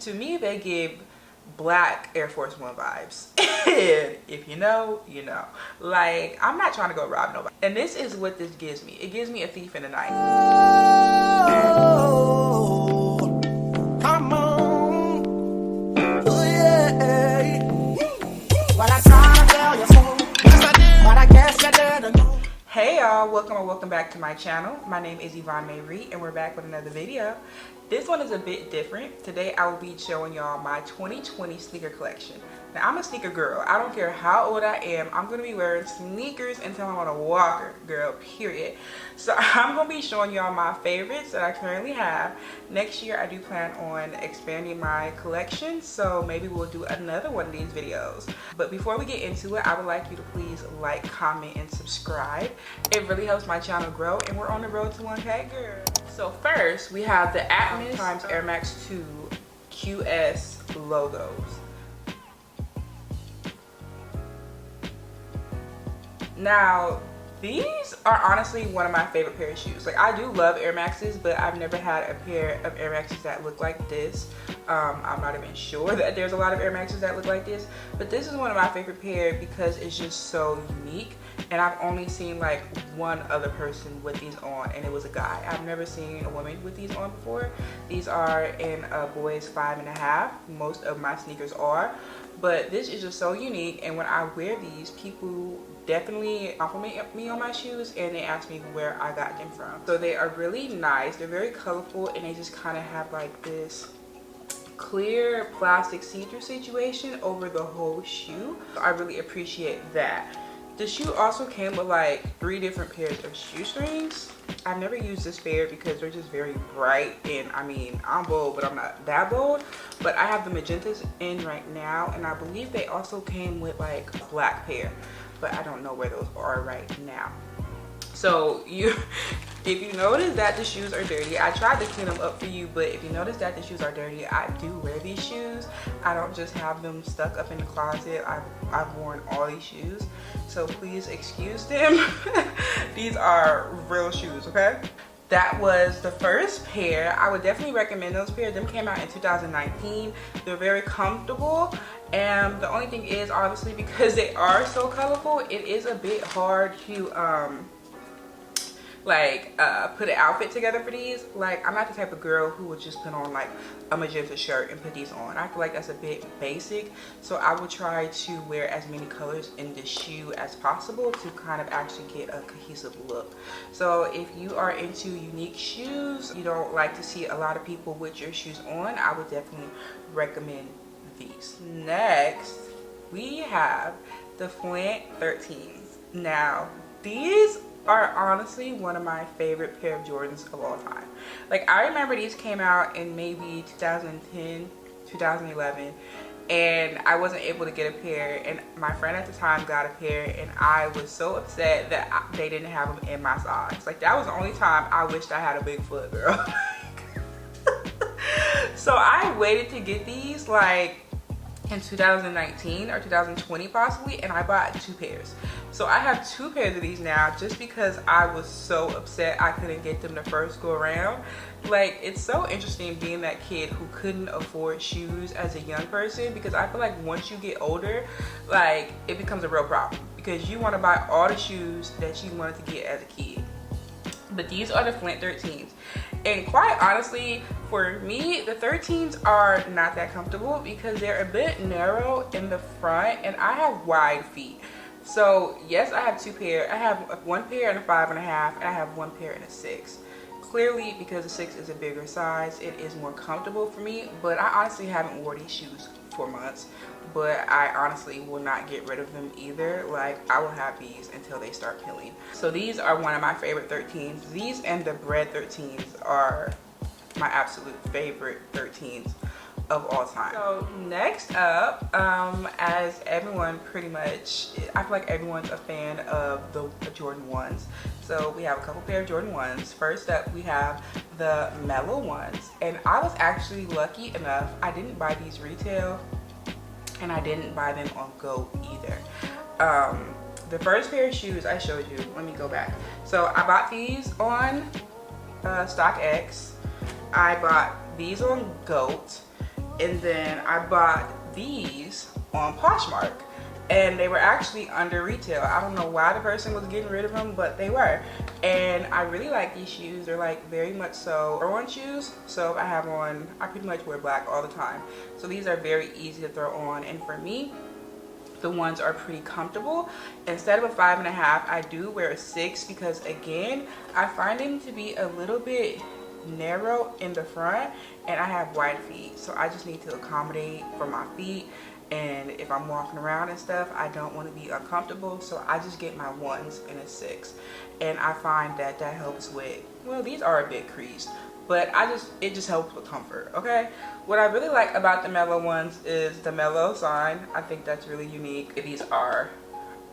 To me, they give black Air Force One vibes. And if you know, you know. Like, I'm not trying to go rob nobody. And this is what this gives me. It gives me a thief in the night. Oh, come on. Oh, yeah. Well, I try to tell you so. Yes, I did. But I guess you didn't know. Hey y'all, welcome back to my channel. My name is YvonneMaere and we're back with another video. This one is a bit different. Today I will be showing y'all my 2020 sneaker collection. Now, I'm a sneaker girl. I don't care how old I am. I'm going to be wearing sneakers until I'm on a walker, girl, period. So I'm going to be showing y'all my favorites that I currently have. Next year I do plan on expanding my collection, so maybe we'll do another one of these videos. But before we get into it, I would like you to please like, comment, and subscribe. It really helps my channel grow, and we're on the road to 1K, girl. So first, we have the Atmos times Air Max 2 QS logos. Now, these are honestly one of my favorite pair of shoes. Like, I do love Air Maxes, but I've never had a pair of Air Maxes that look like this. I'm not even sure that there's a lot of Air Maxes that look like this, but this is one of my favorite pair because it's just so unique. And I've only seen like one other person with these on, and it was a guy. I've never seen a woman with these on before. These are in a boy's 5.5. Most of my sneakers are, but this is just so unique. And when I wear these, people definitely compliment me on my shoes, and they ask me where I got them from. So they are really nice. They're very colorful, and they just kind of have like this clear plastic see-through situation over the whole shoe. I really appreciate that. The shoe also came with like 3 different pairs of shoestrings. I've never used this pair because they're just very bright, and I mean, I'm bold, but I'm not that bold. But I have the magentas in right now, and I believe they also came with like a black pair, but I don't know where those are right now. So if you notice that the shoes are dirty, I tried to clean them up for you, but if you notice that the shoes are dirty, I do wear these shoes. I don't just have them stuck up in the closet. I've worn all these shoes, so please excuse them. These are real shoes, okay? That was the first pair. I would definitely recommend those pairs. Them came out in 2019. They're very comfortable. And the only thing is, obviously, because they are so colorful, it is a bit hard to put an outfit together for these. Like, I'm not the type of girl who would just put on like a magenta shirt and put these on. I feel like that's a bit basic, so I would try to wear as many colors in the shoe as possible to kind of actually get a cohesive look. So if you are into unique shoes, you don't like to see a lot of people with your shoes on, I would definitely recommend these. Next, we have the Flint 13s. Now, these are honestly one of my favorite pair of Jordans of all time. Like, I remember these came out in maybe 2010, 2011, and I wasn't able to get a pair, and my friend at the time got a pair, and I was so upset that they didn't have them in my size. Like, that was the only time I wished I had a big foot, girl. So I waited to get these like in 2019 or 2020 possibly, and I bought 2 pairs. So I have 2 pairs of these now just because I was so upset I couldn't get them the first go around. Like, it's so interesting being that kid who couldn't afford shoes as a young person, because I feel like once you get older, like, it becomes a real problem because you want to buy all the shoes that you wanted to get as a kid. But these are the Flint 13s. And quite honestly, for me, the 13s are not that comfortable because they're a bit narrow in the front, and I have wide feet. So yes, I have 2 pair. I have 1 pair in a 5.5, and I have 1 pair in a 6. Clearly, because the 6 is a bigger size, it is more comfortable for me, but I honestly haven't worn these shoes for months. But I honestly will not get rid of them either. Like, I will have these until they start peeling. So these are one of my favorite 13s. These and the bread 13s are my absolute favorite 13s of all time. So next up, as everyone pretty much, I feel like everyone's a fan of the Jordan 1s. So we have a couple pair of Jordan 1s. First up, we have the Mellow ones. And I was actually lucky enough, I didn't buy these retail, and I didn't buy them on Go either. The first pair of shoes I showed you, let me go back. So I bought these on StockX. I bought these on Goat, And then I bought these on Poshmark, and they were actually under retail. I don't know why the person was getting rid of them, but they were. And I really like these shoes. They're like very much so throw-on shoes. So if I have on, I pretty much wear black all the time. So these are very easy to throw on. And for me, the ones are pretty comfortable. Instead of a 5.5, I do wear a 6 because again, I find them to be a little bit narrow in the front, and I have wide feet. So I just need to accommodate for my feet. And if I'm walking around and stuff, I don't want to be uncomfortable, so I just get my 1s and a 6. And I find that that helps with, well, these are a bit creased, but it just helps with comfort, okay? What I really like about the Mellow ones is the Mellow sign. I think that's really unique. These are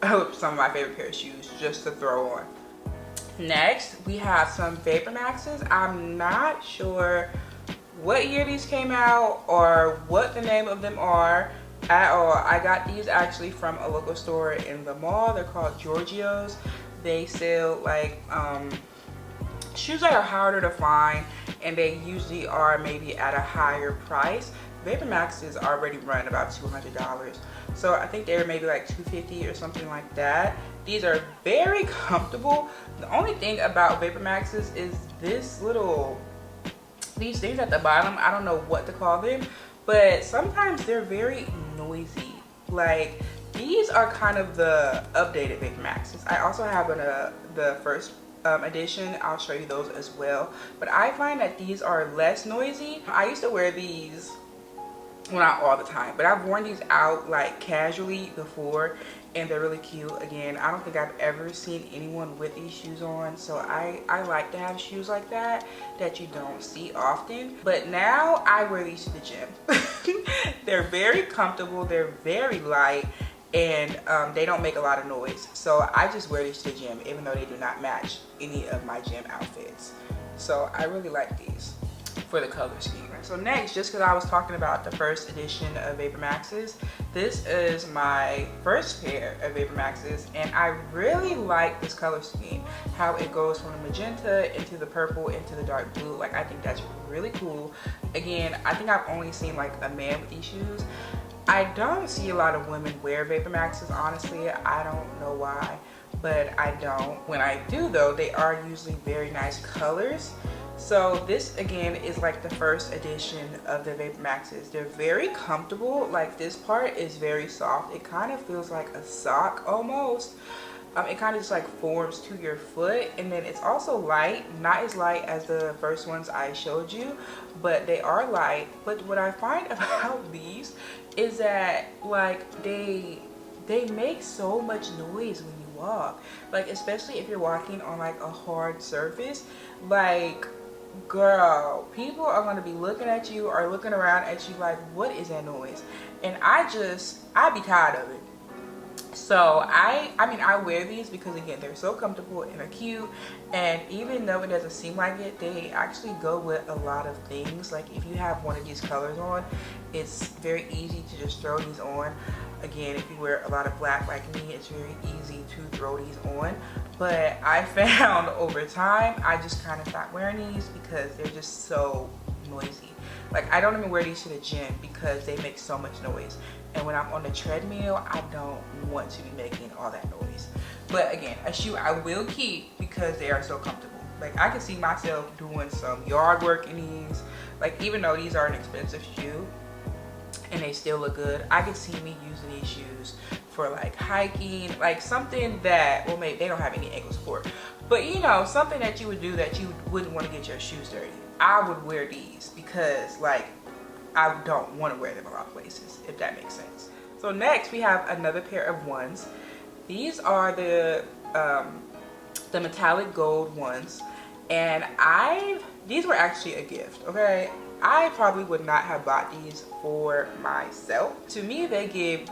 some of my favorite pair of shoes just to throw on. Next, we have some Vapormaxes. I'm not sure what year these came out or what the name of them are at all. I got these actually from a local store in the mall. They're called Giorgio's. They sell like shoes that are harder to find, and they usually are maybe at a higher price. Vapormaxes already run about $200, so I think they're maybe like $250 or something like that. These are very comfortable. The only thing about Vapormaxes is these things at the bottom. I don't know what to call them, but sometimes they're very noisy. Like, these are kind of the updated Vapormaxes. I also have the first edition. I'll show you those as well. But I find that these are less noisy. I used to wear these, well, not all the time, but I've worn these out like casually before, and they're really cute. Again, I don't think I've ever seen anyone with these shoes on, so I like to have shoes like that you don't see often. But now I wear these to the gym. They're very comfortable, they're very light, and they don't make a lot of noise. So I just wear these to the gym, even though they do not match any of my gym outfits. So I really like these for the color scheme. So next, just because I was talking about the first edition of Vapormaxes, this is my first pair of Vapormaxes, and I really like this color scheme, how it goes from the magenta into the purple into the dark blue. Like, I think that's really cool. Again, I think I've only seen like a man with these shoes. I don't see a lot of women wear Vapormaxes, honestly. I don't know why, but I don't. When I do though, they are usually very nice colors. So this again is like the first edition of the Vapormaxes. They're very comfortable. Like, this part is very soft. It kind of feels like a sock almost. It kind of just like forms to your foot, and then it's also light, not as light as the first ones I showed you, but they are light. But what I find about these is that like they make so much noise when you walk, like especially if you're walking on like a hard surface. Like, girl, people are going to be looking at you or looking around at you like, what is that noise? And I'd be tired of it. So I mean I wear these because again, they're so comfortable and they're cute, and even though it doesn't seem like it, they actually go with a lot of things. Like, if you have one of these colors on, it's very easy to just throw these on. Again, if you wear a lot of black like me, it's very easy to throw these on. But I found over time, I just kind of stopped wearing these because they're just so noisy. Like, I don't even wear these to the gym because they make so much noise. And when I'm on the treadmill, I don't want to be making all that noise. But again, a shoe I will keep because they are so comfortable. Like, I can see myself doing some yard work in these. Like, even though these are an expensive shoe and they still look good, I could see me using these shoes for like hiking, like something that, well, maybe they don't have any ankle support, but you know, something that you would do that you wouldn't want to get your shoes dirty. I would wear these because like I don't want to wear them a lot of places, if that makes sense. So next we have another pair of ones. These are the metallic gold ones, and these were actually a gift, okay? I probably would not have bought these for myself. To me, they give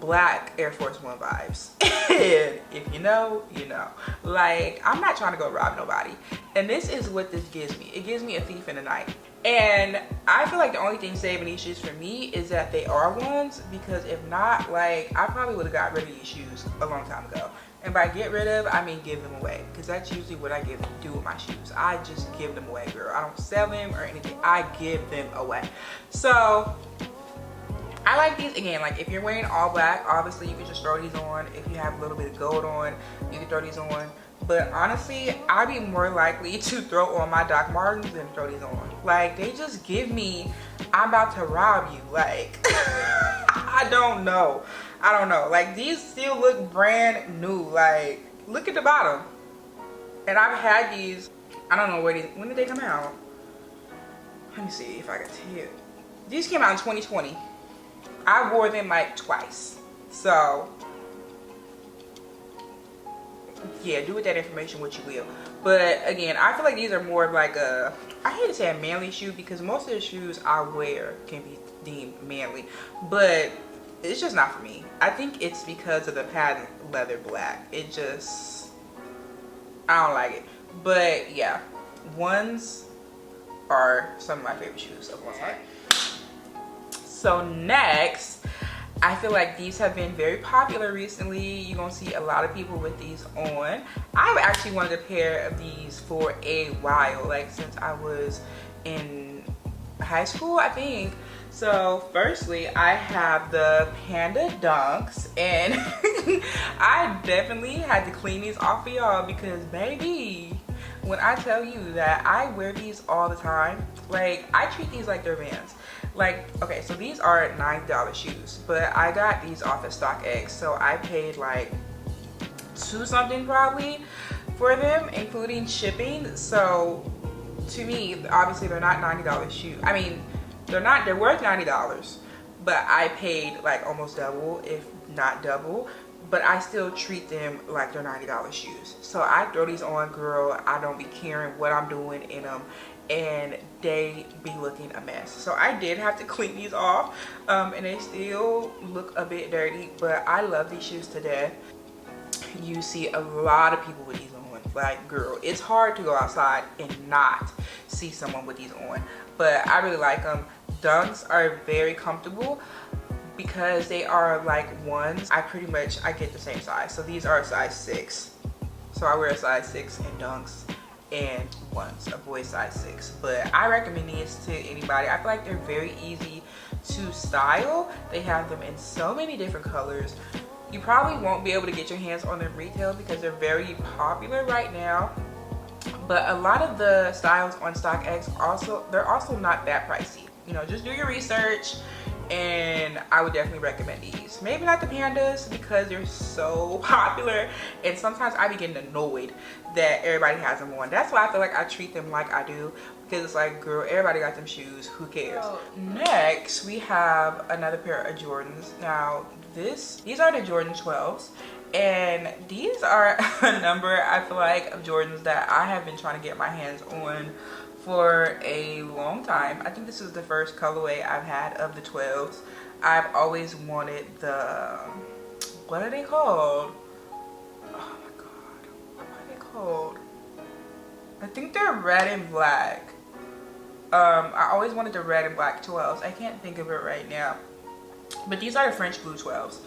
black Air Force One vibes. If you know, you know. Like, I'm not trying to go rob nobody, and this is what this gives me. It gives me a thief in the night. And I feel like the only thing saving these shoes for me is that they are ones, because if not, like, I probably would have got rid of these shoes a long time ago. And by get rid of, I mean give them away, because that's usually what I do with my shoes. I just give them away, girl. I don't sell them or anything. I give them away. So I like these, again, like if you're wearing all black, obviously you can just throw these on. If you have a little bit of gold on, you can throw these on. But honestly, I'd be more likely to throw on my Doc Martens than throw these on. Like, they just give me, I'm about to rob you. Like, I don't know. Like, these still look brand new. Like, look at the bottom. And I've had these, I don't know when did they come out? Let me see if I can tell you. These came out in 2020. I wore them like twice. So yeah, do with that information what you will. But again, I feel like these are more of like a, I hate to say a manly shoe, because most of the shoes I wear can be deemed manly, but it's just not for me. I think it's because of the patent leather black. It just, I don't like it. But yeah, ones are some of my favorite shoes of all time. So next, I feel like these have been very popular recently. You're gonna see a lot of people with these on. I've actually wanted a pair of these for a while, like since I was in high school, I think. So firstly, I have the Panda Dunks, and I definitely had to clean these off for y'all, because baby, when I tell you that I wear these all the time, like I treat these like they're Vans. Like, okay, so these are $9 shoes, but I got these off of StockX, so I paid like $2 something probably for them, including shipping. So to me, obviously they're not $90 shoes. I mean, they're worth $90, but I paid like almost double, if not double. But I still treat them like they're $90 shoes. So I throw these on, girl. I don't be caring what I'm doing in them, and they be looking a mess. So I did have to clean these off, and they still look a bit dirty, but I love these shoes to death. You see a lot of people with these on. Like, girl, it's hard to go outside and not see someone with these on, but I really like them. Dunks are very comfortable because they are like ones. I get the same size. So these are a size 6. So I wear a size 6 in Dunks and ones, a boy size 6. But I recommend these to anybody. I feel like they're very easy to style. They have them in so many different colors. You probably won't be able to get your hands on them retail because they're very popular right now. But a lot of the styles on StockX they're also not that pricey. You know, just do your research, and I would definitely recommend these. Maybe not the Pandas because they're so popular, and sometimes I be getting annoyed that everybody has them on. That's why I feel like I treat them like I do, because it's like, girl, everybody got them shoes, who cares? Next, we have another pair of Jordans. Now, these are the Jordan 12s, and these are a number, I feel like, of Jordans that I have been trying to get my hands on for a long time. I think this is the first colorway I've had of the 12s. I've always wanted the, what are they called? Oh my god, what are they called? I think they're red and black. I always wanted the red and black 12s. I can't think of it right now. But these are the French blue 12s.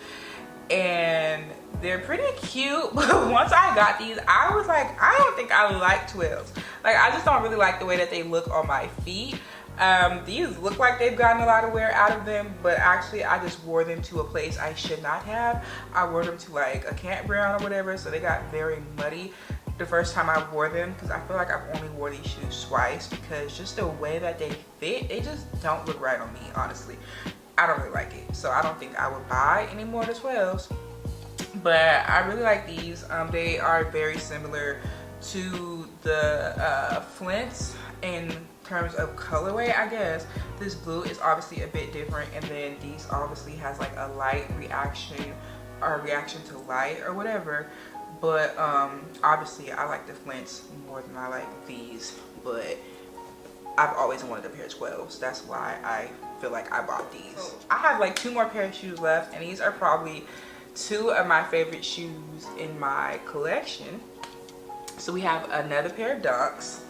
And they're pretty cute, but once I got these, I was like, I don't think I like 12s. Like, I just don't really like the way that they look on my feet. These look like they've gotten a lot of wear out of them, but actually I just wore them to a place I should not have. I wore them to like a campground or whatever, so they got very muddy the first time I wore them, because I feel like I've only wore these shoes twice, because just the way that they fit, they just don't look right on me, honestly. I don't really like it, so I don't think I would buy any more of the 12s. But I really like these. They are very similar to the Flints in terms of colorway, I guess. This blue is obviously a bit different, and then these obviously has like a light reaction, or reaction to light or whatever. But obviously I like the Flints more than I like these, but I've always wanted a pair of 12s. That's why I feel like I bought these. I have like 2 more pair of shoes left, and these are probably 2 of my favorite shoes in my collection. So we have another pair of Dunks.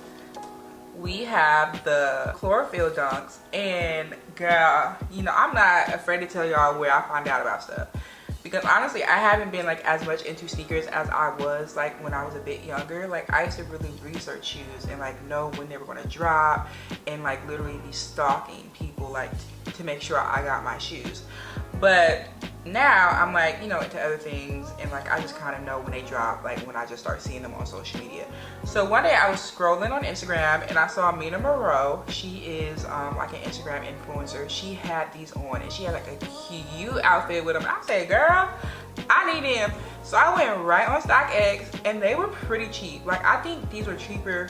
We have the Chlorophyll Dunks, and girl, you know, I'm not afraid to tell y'all where I find out about stuff, because honestly I haven't been like as much into sneakers as I was like when I was a bit younger. Like, I used to really research shoes and like know when they were going to drop, and like literally be stalking people like to make sure I got my shoes. But now I'm like, you know, into other things, and like I just kind of know when they drop, like when I just start seeing them on social media. So one day I was scrolling on Instagram and I saw YvonneMaere. She is like an Instagram influencer. She had these on and she had like a cute outfit with them. I said, girl, I need them. So I went right on StockX and they were pretty cheap. Like I think these were cheaper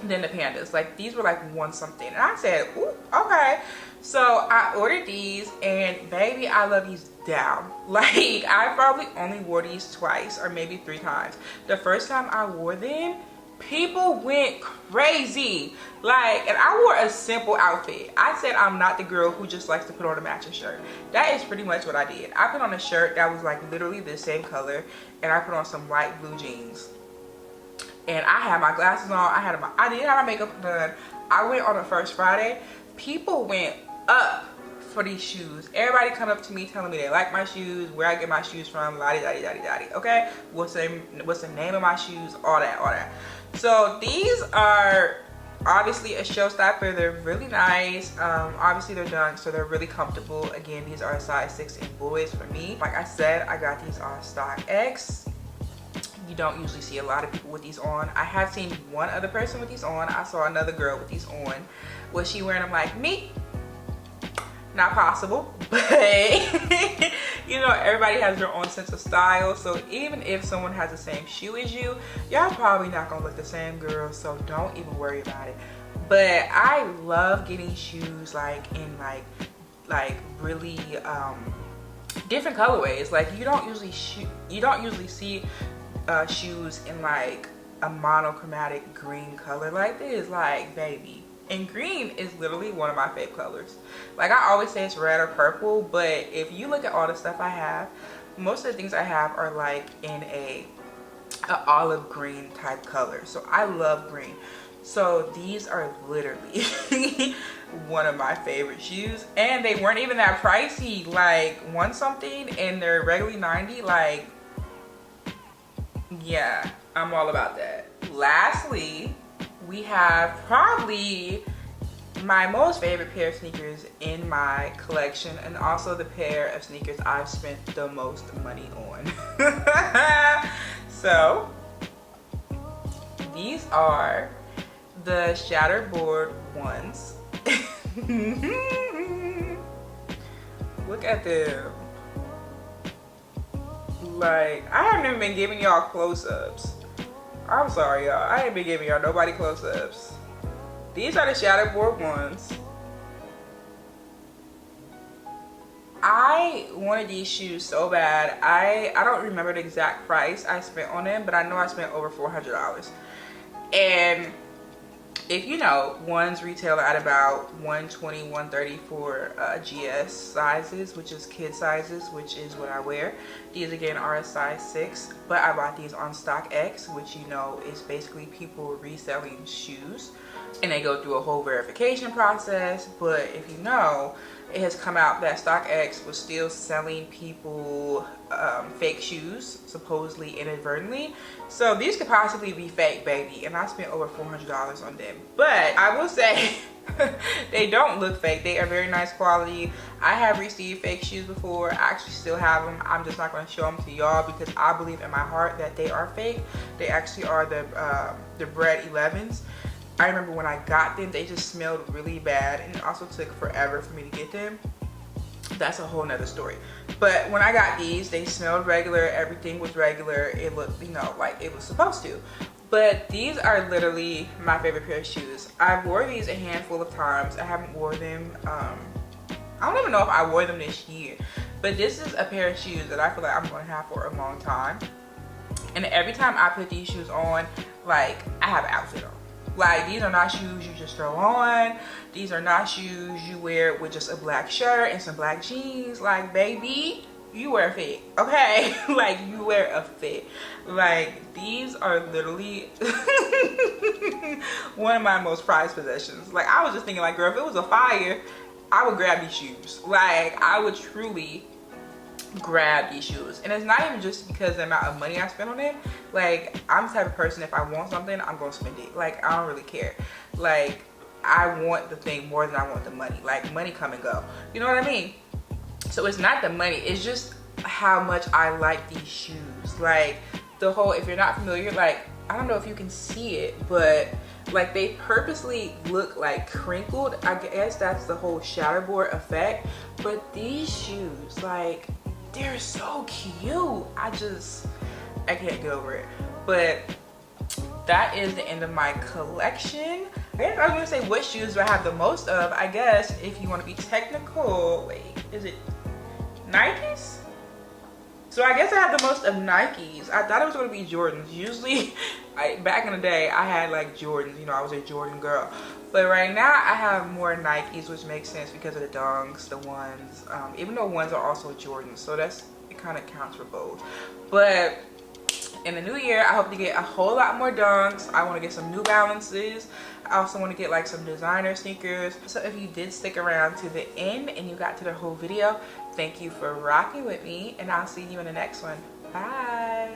than the Pandas. Like these were like one something, and I said, ooh, okay. So I ordered these, and baby, I love these down. Like I probably only wore these twice or maybe 3 times. The first time I wore them, people went crazy. Like, and I wore a simple outfit. I said I'm not the girl who just likes to put on a matching shirt. That is pretty much what I did. I put on a shirt that was like literally the same color, and I put on some light blue jeans. And I had my glasses on. I didn't have my makeup done. I went on the first Friday. People went up for these shoes. Everybody come up to me telling me they like my shoes, where I get my shoes from, la-di-da-di-da-di-da-di. Okay, what's the name of my shoes, all that. So these are obviously a showstopper. They're really nice. Obviously they're Dunks, so they're really comfortable. Again, these are a size 6 in boys for me. Like I said, I got these on StockX. You don't usually see a lot of people with these on. I have seen one other person with these on. I saw another girl with these on. Was she wearing them like me? Not possible, but you know, everybody has their own sense of style. So even if someone has the same shoe as you, y'all probably not gonna look the same, girl. So don't even worry about it. But I love getting shoes like in like really different colorways. Like you don't usually see shoes in like a monochromatic green color like this. Like baby, and green is literally one of my favorite colors. Like I always say it's red or purple, but if you look at all the stuff I have, most of the things I have are like in a olive green type color. So I love green. So these are literally one of my favorite shoes, and they weren't even that pricey. Like one something and they're regularly 90. Like yeah, I'm all about that. Lastly, we have probably my most favorite pair of sneakers in my collection, and also the pair of sneakers I've spent the most money on. So these are the Shatterboard ones. Look at them. Like, I haven't even been giving y'all close-ups. I'm sorry, y'all. I ain't been giving y'all nobody close-ups. These are the Shatterboard ones. I wanted these shoes so bad. I don't remember the exact price I spent on them, but I know I spent over $400. And if you know, ones retail at about $120, $130 for GS sizes, which is kid sizes, which is what I wear. These again are a size 6, but I bought these on StockX, which you know is basically people reselling shoes, and they go through a whole verification process. But if you know, it has come out that StockX was still selling people fake shoes, supposedly inadvertently. So these could possibly be fake, baby, and I spent over $400 on them. But I will say they don't look fake. They are very nice quality. I have received fake shoes before. I actually still have them. I'm just not going to show them to y'all because I believe in my heart that they are fake. They actually are the Bread 11s. I remember when I got them, they just smelled really bad, and it also took forever for me to get them. That's a whole nother story. But when I got these, they smelled regular. Everything was regular. It looked, you know, like it was supposed to. But these are literally my favorite pair of shoes. I've wore these a handful of times. I haven't wore them. I don't even know if I wore them this year. But this is a pair of shoes that I feel like I'm going to have for a long time. And every time I put these shoes on, like, I have an outfit on. Like, these are not shoes you just throw on. These are not shoes you wear with just a black shirt and some black jeans. Like, baby, you wear a fit, okay? Like, you wear a fit. Like, these are literally one of my most prized possessions. Like, I was just thinking, like, girl, if it was a fire, I would grab these shoes. Like, I would truly grab these shoes. And it's not even just because of the amount of money I spend on them. Like, I'm the type of person, if I want something, I'm gonna spend it. Like, I don't really care. Like, I want the thing more than I want the money. Like, money come and go. You know what I mean? So it's not the money, it's just how much I like these shoes. Like, the whole, if you're not familiar, like, I don't know if you can see it, but like they purposely look like crinkled. I guess that's the whole shatterboard effect. But these shoes, like, they're so cute. I can't get over it. But that is the end of my collection. I guess I was gonna say, what shoes do I have the most of? I guess if you want to be technical, wait, is it Nikes? So I guess I have the most of Nikes. I thought it was gonna be Jordans. Usually, back in the day, I had like Jordans. You know, I was a Jordan girl. But right now, I have more Nikes, which makes sense because of the Dunks, the ones. Even though ones are also Jordans, so it kind of counts for both. But in the new year, I hope to get a whole lot more Dunks. I want to get some New Balances. I also want to get like some designer sneakers. So if you did stick around to the end and you got to the whole video, thank you for rocking with me, and I'll see you in the next one. Bye.